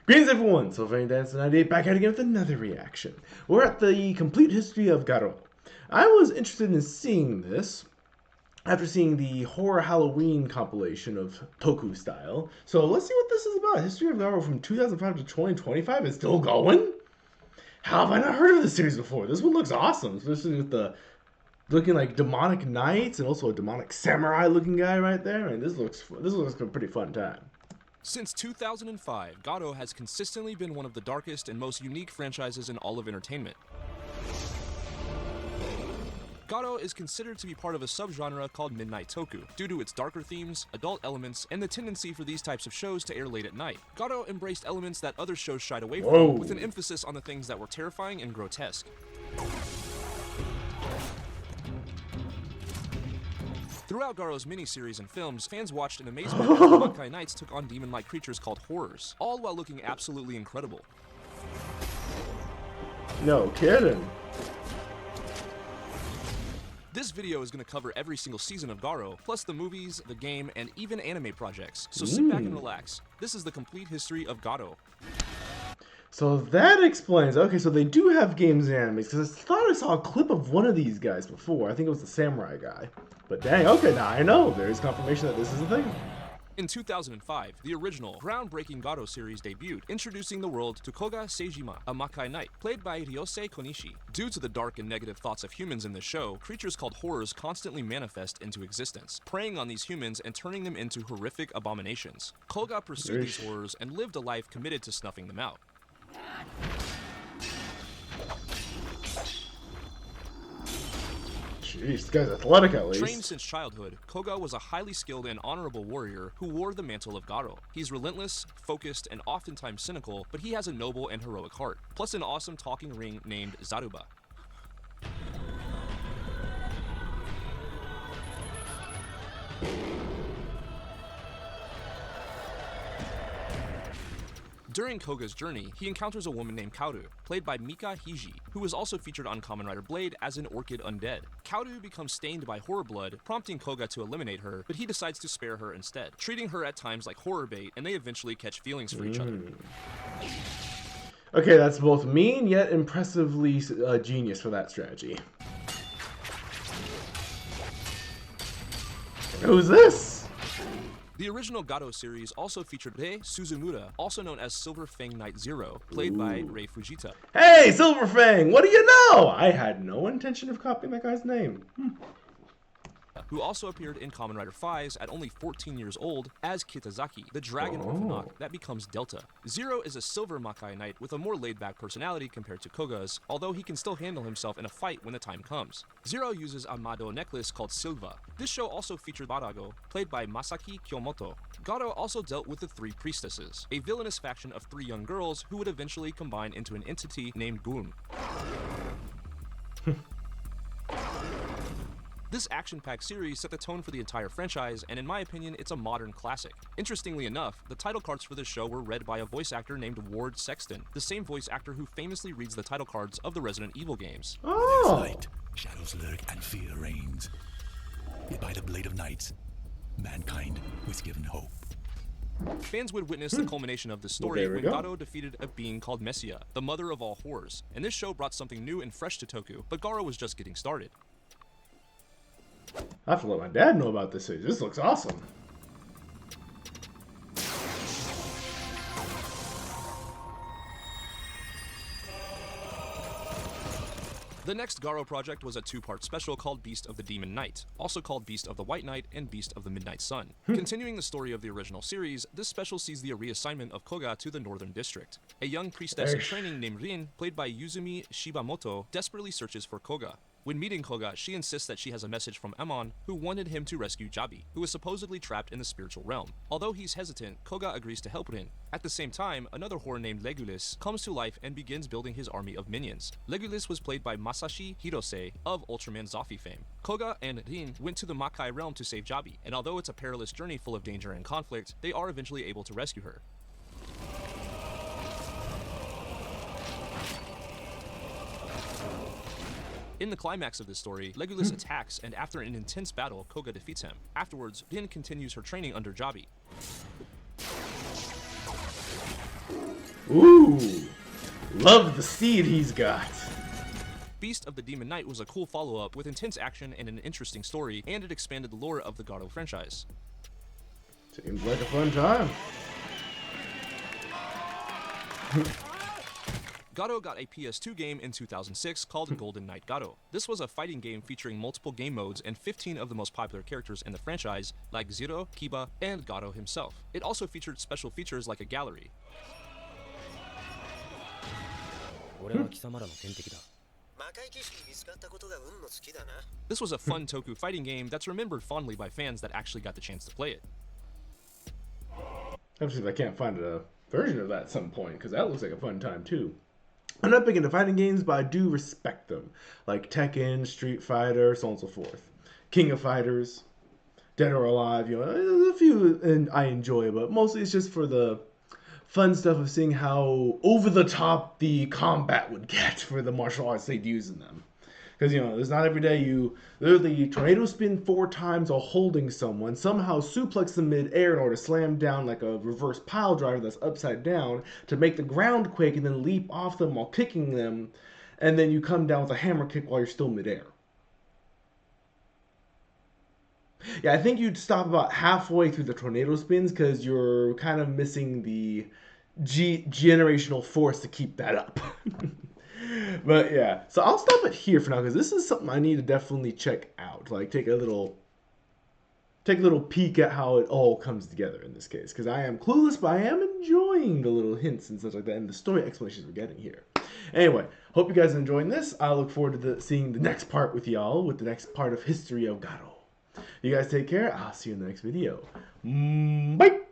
Greetings everyone, Sylvain98 back at again with another reaction. We're at the complete history of GARO. I was interested in seeing this after seeing the horror Halloween compilation of Toku style. So let's see what this is about. History of GARO from 2005 to 2025 is still going? How have I not heard of this series before? This one looks awesome, especially with the looking like demonic knights and also a demonic samurai looking guy right there. And this looks like a pretty fun time. Since 2005, GARO has consistently been one of the darkest and most unique franchises in all of entertainment. GARO is considered to be part of a subgenre called Midnight Toku, due to its darker themes, adult elements, and the tendency for these types of shows to air late at night. GARO embraced elements that other shows shied away from, with an emphasis on the things that were terrifying and grotesque. Throughout GARO's miniseries and films, fans watched in amazement as the Makai Knights took on demon-like creatures called horrors, all while looking absolutely incredible. No kidding. This video is going to cover every single season of GARO, plus the movies, the game, and even anime projects, so sit back and relax. This is the complete history of GARO. So that explains. Okay, so they do have games and animes, because I thought I saw a clip of one of these guys before. I think it was the samurai guy. But dang, okay, now I know. There's confirmation that this is a thing. In 2005, the original, groundbreaking GARO series debuted, introducing the world to Koga Seijima, a Makai Knight, played by Ryosei Konishi. Due to the dark and negative thoughts of humans in the show, creatures called horrors constantly manifest into existence, preying on these humans and turning them into horrific abominations. Koga pursued these horrors and lived a life committed to snuffing them out. Jeez, this guy's athletic at least. Trained since childhood, Koga was a highly skilled and honorable warrior who wore the mantle of GARO. He's relentless, focused, and oftentimes cynical, but he has a noble and heroic heart, plus an awesome talking ring named Zaruba. During Koga's journey, he encounters a woman named Kaoru, played by Mika Hiji, who was also featured on Kamen Rider Blade as an orchid undead. Kaoru becomes stained by horror blood, prompting Koga to eliminate her, but he decides to spare her instead, treating her at times like horror bait, and they eventually catch feelings for each other. Okay, that's both mean yet impressively genius for that strategy. Who's this? The original GARO series also featured Rei Suzumura, also known as Silver Fang Knight Zero, played by Rei Fujita. Hey, Silver Fang, what do you know? I had no intention of copying that guy's name. Who also appeared in Kamen Rider Fives at only 14 years old as Kitazaki, the dragon Orphanok that becomes Delta. Zero is a silver Makai Knight with a more laid-back personality compared to Koga's, although he can still handle himself in a fight when the time comes. Zero uses a Mado necklace called Silva. This show also featured Barago, played by Masaki Kyomoto. GARO also dealt with the Three Priestesses, a villainous faction of three young girls who would eventually combine into an entity named Gun. This action-packed series set the tone for the entire franchise, and in my opinion, it's a modern classic. Interestingly enough, the title cards for this show were read by a voice actor named Ward Sexton, the same voice actor who famously reads the title cards of the Resident Evil games. There's light, shadows lurk, and fear reigns. Yet by the blade of night, mankind was given hope. Fans would witness the culmination of this story when GARO defeated a being called Messia, the mother of all horrors, and this show brought something new and fresh to Toku, but GARO was just getting started. I have to let my dad know about this series. This looks awesome. The next GARO project was a two-part special called Beast of the Demon Knight, also called Beast of the White Knight and Beast of the Midnight Sun. Continuing the story of the original series, this special sees the reassignment of Koga to the Northern District. A young priestess in training named Rin, played by Yuzumi Shibamoto, desperately searches for Koga. When meeting Koga, she insists that she has a message from Amon, who wanted him to rescue Jabi, who is supposedly trapped in the spiritual realm. Although he's hesitant, Koga agrees to help Rin. At the same time, another horror named Legulis comes to life and begins building his army of minions. Legulis was played by Masashi Hirose of Ultraman Zoffi fame. Koga and Rin went to the Makai realm to save Jabi, and although it's a perilous journey full of danger and conflict, they are eventually able to rescue her. In the climax of this story, Legolas attacks, and after an intense battle, Koga defeats him. Afterwards, Rin continues her training under Jabi. Ooh, love the speed he's got. Beast of the Demon Knight was a cool follow-up with intense action and an interesting story, and it expanded the lore of the GARO franchise. Seems like a fun time. GARO got a PS2 game in 2006 called Golden Knight GARO. This was a fighting game featuring multiple game modes and 15 of the most popular characters in the franchise, like Zero, Kiba, and GARO himself. It also featured special features like a gallery. This was a fun Toku fighting game that's remembered fondly by fans that actually got the chance to play it. I'm just I can't find a version of that at some point, because that looks like a fun time too. I'm not big into fighting games, but I do respect them. Like Tekken, Street Fighter, so on and so forth. King of Fighters, Dead or Alive, you know, there's a few and I enjoy, but mostly it's just for the fun stuff of seeing how over the top the combat would get for the martial arts they'd use in them. Because, you know, it's not every day you literally tornado spin 4 times while holding someone, somehow suplex them mid-air in order to slam down like a reverse pile driver that's upside down to make the ground quake and then leap off them while kicking them, and then you come down with a hammer kick while you're still mid-air. Yeah, I think you'd stop about halfway through the tornado spins because you're kind of missing the generational force to keep that up. But yeah, so I'll stop it here for now because this is something I need to definitely check out. Like take a little peek at how it all comes together in this case. Because I am clueless, but I am enjoying the little hints and such like that and the story explanations we're getting here. Anyway, hope you guys are enjoying this. I look forward to seeing the next part with y'all, with the next part of History of GARO. You guys take care. I'll see you in the next video. Bye!